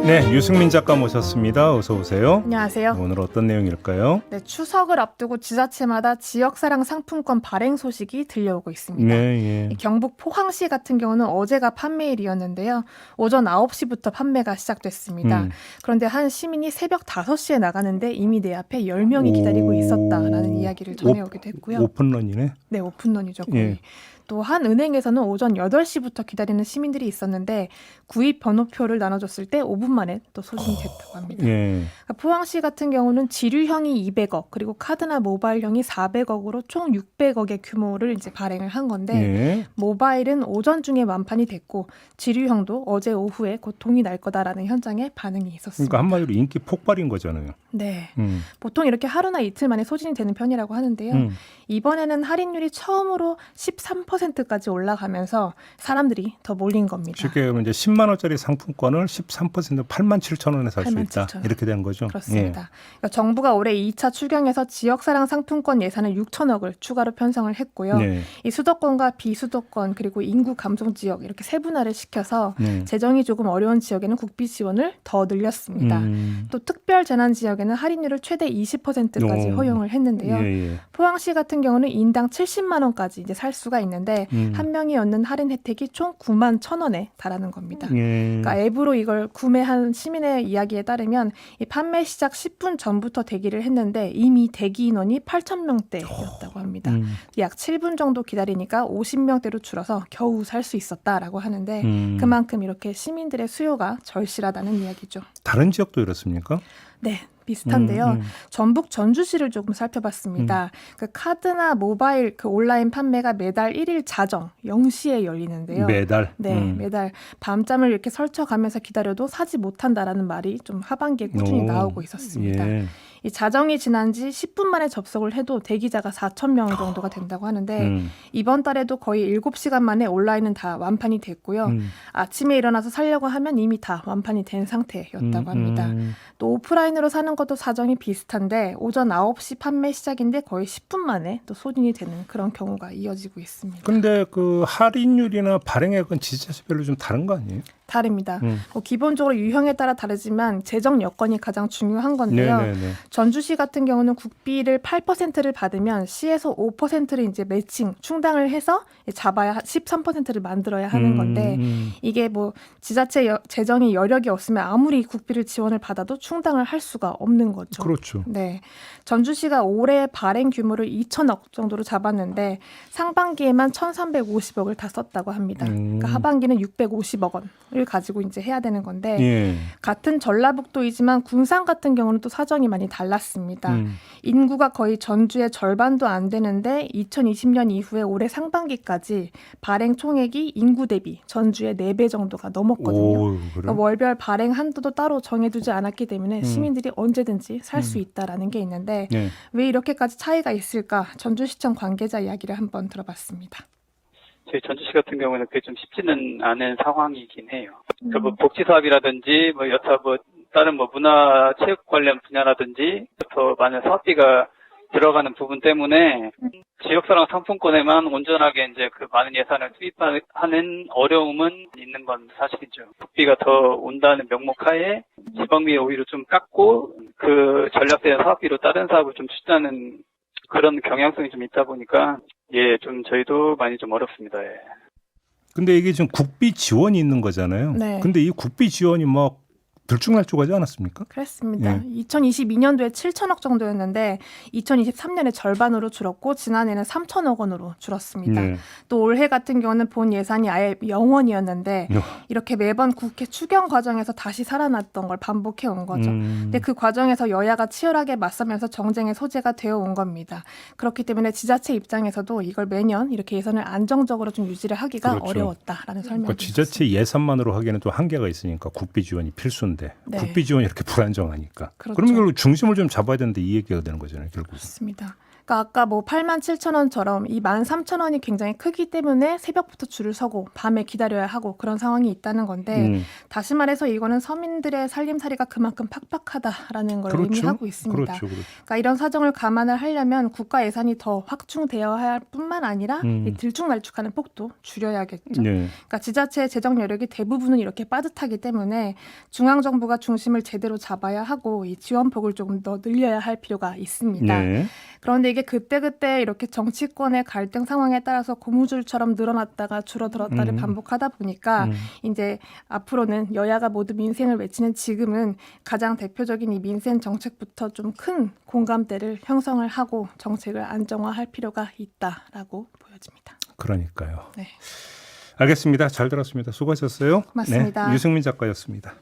네, 유승민 작가 모셨습니다. 어서 오세요. 안녕하세요. 오늘 어떤 내용일까요? 네, 추석을 앞두고 지자체마다 지역사랑 상품권 발행 소식이 들려오고 있습니다. 네, 예. 경북 포항시 같은 경우는 어제가 판매일이었는데요. 오전 9시부터 판매가 시작됐습니다. 그런데 한 시민이 새벽 5시에 나가는데 이미 내 앞에 10명이 기다리고 있었다라는 이야기를 전해오기도 했고요. 오픈런이네. 네, 오픈런이죠, 거의. 예. 또 한 은행에서는 오전 8시부터 기다리는 시민들이 있었는데 구입 번호표를 나눠줬을 때 5분 만에 또 소진이 됐다고 합니다. 예. 그러니까 포항시 같은 경우는 지류형이 200억 그리고 카드나 모바일형이 400억으로 총 600억의 규모를 이제 발행을 한 건데 예. 모바일은 오전 중에 완판이 됐고 지류형도 어제 오후에 곧 동이 날 거다라는 현장에 반응이 있었습니다. 그러니까 한마디로 인기 폭발인 거잖아요. 네, 보통 이렇게 하루나 이틀 만에 소진이 되는 편이라고 하는데요. 이번에는 할인율이 처음으로 13%까지 올라가면서 사람들이 더 몰린 겁니다. 쉽게 얘기하면 이제 10만 원짜리 상품권을 13% 87,000원에 살 수 있다. 87,000원. 이렇게 된 거죠. 그렇습니다. 그러니까 정부가 올해 2차 추경에서 지역사랑 상품권 예산을 6천억을 추가로 편성을 했고요. 네. 이 수도권과 비수도권 그리고 인구 감소 지역 이렇게 세분화를 시켜서 네. 재정이 조금 어려운 지역에는 국비 지원을 더 늘렸습니다. 또 특별 재난 지역에는 할인율을 최대 20%까지 오. 허용을 했는데요. 예, 예. 포항시 같은 경우는 인당 70만 원까지 이제 살 수가 있는데 한 명이 얻는 할인 혜택이 총 9만 1,000원에 달하는 겁니다. 예. 그러니까 앱으로 이걸 구매한 시민의 이야기에 따르면 이 판매 시작 10분 전부터 대기를 했는데 이미 대기 인원이 8,000명대였다고 합니다. 약 7분 정도 기다리니까 50명대로 줄어서 겨우 살 수 있었다라고 하는데 그만큼 이렇게 시민들의 수요가 절실하다는 이야기죠. 다른 지역도 이렇습니까? 네. 비슷한데요. 전북 전주시를 조금 살펴봤습니다. 그 카드나 모바일 그 온라인 판매가 매달 1일 자정 0시에 열리는데요. 매달. 네, 매달 밤잠을 이렇게 설쳐가면서 기다려도 사지 못한다라는 말이 좀 하반기에 꾸준히 오. 나오고 있었습니다. 예. 이 자정이 지난 지 10분 만에 접속을 해도 대기자가 4,000명 정도가 된다고 하는데 이번 달에도 거의 7시간 만에 온라인은 다 완판이 됐고요. 아침에 일어나서 사려고 하면 이미 다 완판이 된 상태였다고 합니다. 또 오프라인으로 사는 것도 사정이 비슷한데 오전 9시 판매 시작인데 거의 10분 만에 또 소진이 되는 그런 경우가 이어지고 있습니다. 근데 그 할인율이나 발행액은 지자체별로 좀 다른 거 아니에요? 다릅니다. 뭐 기본적으로 유형에 따라 다르지만 재정 여건이 가장 중요한 건데요. 네네네. 전주시 같은 경우는 국비를 8%를 받으면 시에서 5%를 이제 매칭 충당을 해서 잡아야 13%를 만들어야 하는 건데 이게 뭐 지자체 재정이 여력이 없으면 아무리 국비를 지원을 받아도 충당을 할 수가 없는 거죠. 그렇죠. 네, 전주시가 올해 발행 규모를 2천억 정도로 잡았는데 상반기에만 1,350억을 다 썼다고 합니다. 그러니까 하반기는 650억 원을 가지고 이제 해야 되는 건데 예. 같은 전라북도이지만 군산 같은 경우는 또 사정이 많이 달랐습니다. 인구가 거의 전주의 절반도 안 되는데 2020년 이후에 올해 상반기까지 발행 총액이 인구 대비 전주의 4배 정도가 넘었거든요. 오, 그래? 그러니까 월별 발행 한도도 따로 정해두지 않았기 때문에 시민들이 언제든지 살 수 있다라는 게 있는데 네. 왜 이렇게까지 차이가 있을까? 전주시청 관계자 이야기를 한번 들어봤습니다. 저희 전주시 같은 경우는 그게 좀 쉽지는 않은 상황이긴 해요. 그러니까 뭐 복지 사업이라든지 뭐 여타 뭐 다른 뭐 문화 체육 관련 분야라든지 더 많은 사업비가 들어가는 부분 때문에 지역사랑 상품권에만 온전하게 이제 그 많은 예산을 투입하는 어려움은 있는 건 사실이죠. 국비가 더 온다는 명목하에 지방비에 오히려 좀 깎고 그 전략된 사업비로 다른 사업을 좀 추진하는 그런 경향성이 좀 있다 보니까 예, 좀 저희도 많이 좀 어렵습니다. 예. 근데 이게 지금 국비 지원이 있는 거잖아요. 네. 근데 이 국비 지원이 막 들쭉날쭉하지 않았습니까? 그렇습니다. 예. 2022년도에 7천억 정도였는데 2023년에 절반으로 줄었고 지난해는 3천억 원으로 줄었습니다. 네. 또 올해 같은 경우는 본 예산이 아예 0원이었는데 야. 이렇게 매번 국회 추경 과정에서 다시 살아났던 걸 반복해 온 거죠. 근데 그 과정에서 여야가 치열하게 맞서면서 정쟁의 소재가 되어 온 겁니다. 그렇기 때문에 지자체 입장에서도 이걸 매년 이렇게 예산을 안정적으로 좀 유지를 하기가 그렇죠. 어려웠다라는 설명이 그러니까 지자체 예산만으로 하기에는 또 한계가 있으니까 국비 지원이 필수인데 네. 국비 지원이 이렇게 불안정하니까. 그렇죠. 그러면 결국 중심을 좀 잡아야 되는데 이 얘기가 되는 거잖아요. 결국. 있습니다. 그러니까 아까 뭐 87,000원처럼 이 13,000원이 굉장히 크기 때문에 새벽부터 줄을 서고 밤에 기다려야 하고 그런 상황이 있다는 건데 다시 말해서 이거는 서민들의 살림살이가 그만큼 팍팍하다라는 걸 그렇죠. 의미하고 있습니다. 그렇죠. 그러니까 이런 사정을 감안을 하려면 국가 예산이 더 확충되어야 할 뿐만 아니라 이 들쭉날쭉하는 폭도 줄여야겠죠. 네. 그러니까 지자체의 재정 여력이 대부분은 이렇게 빠듯하기 때문에 중앙정부가 중심을 제대로 잡아야 하고 이 지원폭을 조금 더 늘려야 할 필요가 있습니다. 네. 그런데 이게 그때그때 이렇게 정치권의 갈등 상황에 따라서 고무줄처럼 늘어났다가 줄어들었다를 반복하다 보니까 이제 앞으로는 여야가 모두 민생을 외치는 지금은 가장 대표적인 이 민생 정책부터 좀 큰 공감대를 형성을 하고 정책을 안정화할 필요가 있다라고 보여집니다. 그러니까요. 네. 알겠습니다. 잘 들었습니다. 수고하셨어요. 맞습니다. 네, 유승민 작가였습니다.